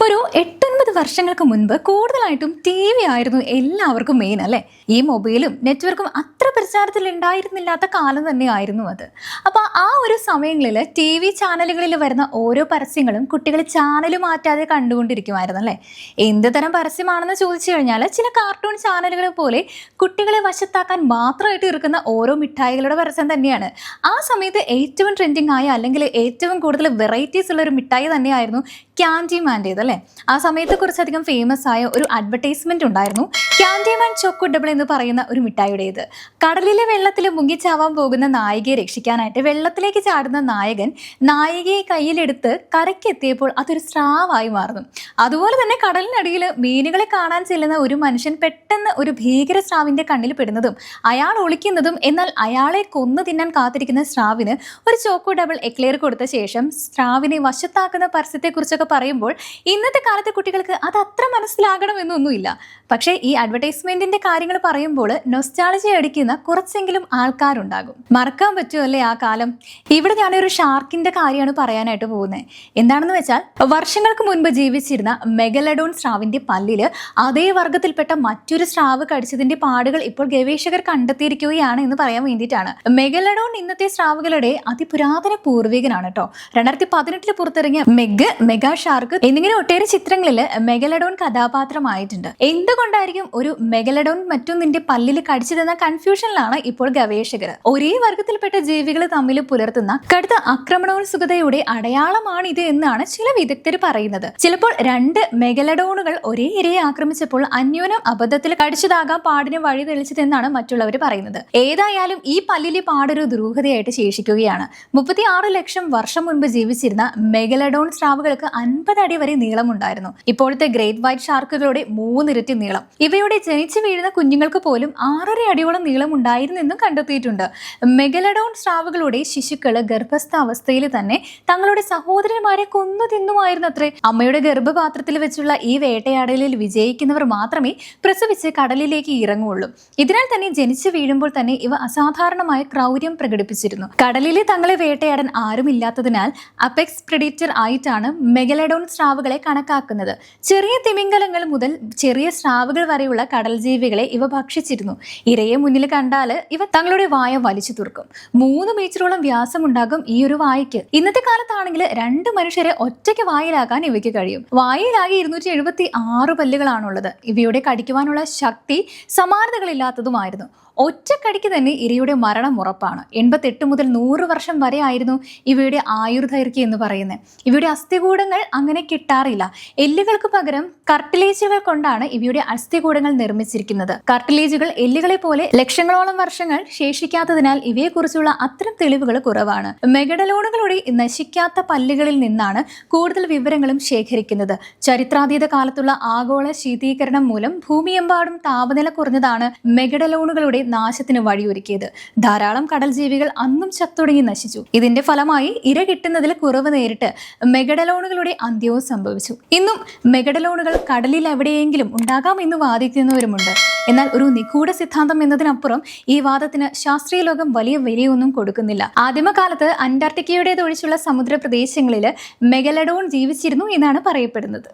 ഒരു 8-9 വർഷങ്ങൾക്ക് മുൻപ് കൂടുതലായിട്ടും ടി വി ആയിരുന്നു എല്ലാവർക്കും മെയിൻ അല്ലേ. ഈ മൊബൈലും നെറ്റ്വർക്കും അത്ര പ്രചാരത്തിൽ ഉണ്ടായിരുന്നില്ലാത്ത കാലം തന്നെയായിരുന്നു അത്. അപ്പോൾ ആ ഒരു സമയങ്ങളിൽ ടി വി ചാനലുകളിൽ വരുന്ന ഓരോ പരസ്യങ്ങളും കുട്ടികൾ ചാനൽ മാറ്റാതെ കണ്ടുകൊണ്ടിരിക്കുമായിരുന്നു അല്ലേ. എന്ത് തരം പരസ്യമാണെന്ന് ചോദിച്ചു കഴിഞ്ഞാൽ ചില കാർട്ടൂൺ ചാനലുകൾ പോലെ കുട്ടികളെ വശത്താക്കാൻ മാത്രമായിട്ട് ഇരിക്കുന്ന ഓരോ മിഠായികളുടെ പരസ്യം തന്നെയാണ്. ആ സമയത്ത് ഏറ്റവും ട്രെൻഡിങ് ആയ അല്ലെങ്കിൽ ഏറ്റവും കൂടുതൽ വെറൈറ്റീസ് ഉള്ള ഒരു മിഠായി തന്നെയായിരുന്നു ക്യാൻഡിമാൻ്റേത് അല്ലേ. ആ സമയത്ത് കുറച്ചധികം ഫേമസ് ആയ ഒരു അഡ്വർടൈസ്മെന്റ് ഉണ്ടായിരുന്നു, ക്യാൻഡിമാൻ ചോക്കോ ഡബിൾ എന്ന് പറയുന്ന ഒരു മിഠായിയുടേത്. കടലിലെ വെള്ളത്തിൽ മുങ്ങിച്ചാവാൻ പോകുന്ന നായികയെ രക്ഷിക്കാനായിട്ട് വെള്ളത്തിലേക്ക് ചാടുന്ന നായകൻ നായികയെ കയ്യിലെടുത്ത് കരയ്ക്കെത്തിയപ്പോൾ അതൊരു സ്രാവായി മാറുന്നു. അതുപോലെ തന്നെ കടലിനടിയിൽ മീനുകളെ കാണാൻ ചെല്ലുന്ന ഒരു മനുഷ്യൻ പെട്ടെന്ന് ഒരു ഭീകര സ്രാവിന്റെ കണ്ണിൽ പെടുന്നതും അയാൾ ഒളിക്കുന്നതും, എന്നാൽ അയാളെ കൊന്നു തിന്നാൻ കാത്തിരിക്കുന്ന സ്രാവിന് ഒരു ചോക്കോ ഡബിൾ എക്ലെയർ കൊടുത്ത ശേഷം സ്രാവിനെ വശത്താക്കുന്ന പരസ്യത്തെക്കുറിച്ചൊക്കെ പറയുമ്പോൾ ഇന്നത്തെ കാലത്തെ കുട്ടികൾക്ക് അത് അത്ര മനസ്സിലാകണമെന്നൊന്നുമില്ല. പക്ഷേ ഈ അഡ്വർടൈസ്മെന്റിന്റെ കാര്യങ്ങൾ പറയുമ്പോൾ നൊസ്റ്റാൾജിയ അടിക്കുന്ന കുറച്ചെങ്കിലും ആൾക്കാരുണ്ടാകും. മറക്കാൻ പറ്റുമല്ലേ ആ കാലം. ഇവിടെ ഞാനൊരു ഷാർക്കിന്റെ കാര്യമാണ് പറയാനായിട്ട് പോകുന്നത്. എന്താണെന്ന് വെച്ചാൽ വർഷങ്ങൾക്ക് മുൻപ് ജീവിച്ചിരുന്ന മെഗലഡോൺ സ്രാവിന്റെ പല്ലില് അതേ വർഗത്തിൽപ്പെട്ട മറ്റൊരു സ്രാവ് കടിച്ചതിന്റെ പാടുകൾ ഇപ്പോൾ ഗവേഷകർ കണ്ടെത്തിയിരിക്കുകയാണ് എന്ന് പറയാൻ വേണ്ടിയിട്ടാണ്. മെഗലഡോൺ ഇന്നത്തെ സ്രാവുകളുടെ അതിപുരാതന പൂർവികനാണ് കേട്ടോ. 2018 പുറത്തിറങ്ങിയ മെഗാ ഷാർക്ക് എന്നിങ്ങനെ ഒട്ടേറെ ചിത്രങ്ങളിൽ മെഗലഡോൺ കഥാപാത്രമായിട്ടുണ്ട്. എന്തുകൊണ്ടായിരിക്കും ഒരു മെഗലഡോൺ മറ്റൊന്നിന്റെ പല്ലിൽ കടിച്ചതെന്ന കൺഫ്യൂഷനിലാണ് ഇപ്പോൾ ഗവേഷകർ. ഒരേ വർഗത്തിൽപ്പെട്ട ജീവികൾ തമ്മിൽ പുലർത്തുന്ന കടുത്ത ആക്രമണോത്സുകതയുടെ അടയാളമാണിത് എന്നാണ് ചില വിദഗ്ധർ പറയുന്നത്. ചിലപ്പോൾ 2 മെഗലഡോണുകൾ ഒരേ ഇരയെ ആക്രമിച്ചപ്പോൾ അന്യോന്യം അബദ്ധത്തിൽ കടിച്ചതാകാം പാടിന് വഴി തെളിച്ചതെന്നാണ് മറ്റുള്ളവർ പറയുന്നത്. ഏതായാലും ഈ പല്ലിലെ പാടൊരു ദുരൂഹതയായിട്ട് ശേഷിക്കുകയാണ്. 36 ലക്ഷം വർഷം മുൻപ് ജീവിച്ചിരുന്ന മെഗലഡോൺ സ്രാവുകൾക്ക് 50 അടി വരെ നീളമുണ്ടായിരുന്നു. ഇപ്പോഴത്തെ ഗ്രേറ്റ് വൈറ്റ് ഷാർക്കുകളുടെ 3 ഇരട്ടി നീളം. ഇവയുടെ ജനിച്ചു വീഴുന്ന കുഞ്ഞുങ്ങൾക്ക് പോലും 6.5 അടിയോളം നീളം ഉണ്ടായിരുന്നെന്നും കണ്ടെത്തിയിട്ടുണ്ട്. മെഗലഡോൺ സ്രാവുകളുടെ ശിശുക്കള് ഗർഭസ്ഥാവസ്ഥയിൽ തന്നെ തങ്ങളുടെ സഹോദരന്മാരെ കൊന്നു തിന്നുമായിരുന്നു അത്രേ. അമ്മയുടെ ഗർഭപാത്രത്തിൽ വെച്ചുള്ള ഈ വേട്ടയാടലിൽ വിജയിക്കുന്നവർ മാത്രമേ പ്രസവിച്ച് കടലിലേക്ക് ഇറങ്ങുള്ളൂ. ഇതിനാൽ തന്നെ ജനിച്ചു വീഴുമ്പോൾ തന്നെ ഇവ അസാധാരണമായ ക്രൗര്യം പ്രകടിപ്പിച്ചിരുന്നു. കടലിലെ തങ്ങളെ വേട്ടയാടാൻ ആരുമില്ലാത്തതിനാൽ അപെക്സ് പ്രെഡേറ്റർ ആയിട്ടാണ് മെഗലഡോൺ സ്രാവുകളെ കണക്കാക്കുന്നത്. ചെറിയ തിമിംഗലങ്ങൾ മുതൽ ചെറിയ സ്രാവുകൾ വരെയുള്ള കടൽ ജീവികളെ ഇവ ഭക്ഷിച്ചിരുന്നു. ഇരയെ മുന്നിൽ കണ്ടാൽ ഇവ തങ്ങളുടെ വായ വലിച്ചു തുറക്കും. 3 മീറ്ററോളം വ്യാസമുണ്ടാകും ഈ ഒരു വായയ്ക്ക്. ഇന്നത്തെ കാലത്താണെങ്കിൽ 2 മനുഷ്യരെ ഒറ്റയ്ക്ക് വായിലാക്കാൻ ഇവയ്ക്ക് കഴിയും. വായിലാകെ 276 പല്ലുകളാണുള്ളത്. ഇവയുടെ കടിക്കുവാനുള്ള ശക്തി സമാനതകളില്ലാത്തതുമായിരുന്നു. ഒറ്റക്കടിക്ക് തന്നെ ഇരയുടെ മരണം ഉറപ്പാണ്. 88 മുതൽ 100 വർഷം വരെ ആയിരുന്നു ഇവയുടെ ആയുർദൈർഘ്യം എന്ന് പറയുന്നത്. ഇവയുടെ അസ്ഥികൂടങ്ങൾ അങ്ങനെ കിട്ടാറില്ല. എല്ലുകൾക്ക് പകരം കർട്ടിലേജുകൾ കൊണ്ടാണ് ഇവയുടെ അസ്ഥികൂടങ്ങൾ നിർമ്മിച്ചിരിക്കുന്നത്. കർട്ടിലേജുകൾ എല്ലുകളെ പോലെ ലക്ഷങ്ങളോളം വർഷങ്ങൾ ശേഷിക്കാത്തതിനാൽ ഇവയെക്കുറിച്ചുള്ള അത്തരം തെളിവുകൾ കുറവാണ്. മെഗഡലോണുകളുടെ നശിക്കാത്ത പല്ലുകളിൽ നിന്നാണ് കൂടുതൽ വിവരങ്ങളും ശേഖരിക്കുന്നത്. ചരിത്രാതീത കാലത്തുള്ള ആഗോള ശീതീകരണം മൂലം ഭൂമിയെമ്പാടും താപനില കുറഞ്ഞതാണ് മെഗഡലോണുകളുടെ നാശത്തിന് വഴിയൊരുക്കിയത്. ധാരാളം കടൽ ജീവികൾ അന്നും ചത്തൊടുങ്ങി നശിച്ചു. ഇതിന്റെ ഫലമായി ഇര കിട്ടുന്നതിൽ കുറവ് നേരിട്ട് മെഗഡലോണുകളുടെ അന്ത്യവും സംഭവിച്ചു. ഇന്നും മെഗഡലോണുകൾ കടലിൽ എവിടെയെങ്കിലും ഉണ്ടാകാമെന്ന് വാദിക്കുന്നവരുമുണ്ട്. എന്നാൽ ഒരു നിഗൂഢ സിദ്ധാന്തം എന്നതിനപ്പുറം ഈ വാദത്തിന് ശാസ്ത്രീയ ലോകം വലിയ വിലയൊന്നും കൊടുക്കുന്നില്ല. ആദിമകാലത്ത് അന്റാർട്ടിക്കയുടേതൊഴിച്ചുള്ള സമുദ്ര പ്രദേശങ്ങളിൽ മെഗലഡോൺ ജീവിച്ചിരുന്നു എന്നാണ് പറയപ്പെടുന്നത്.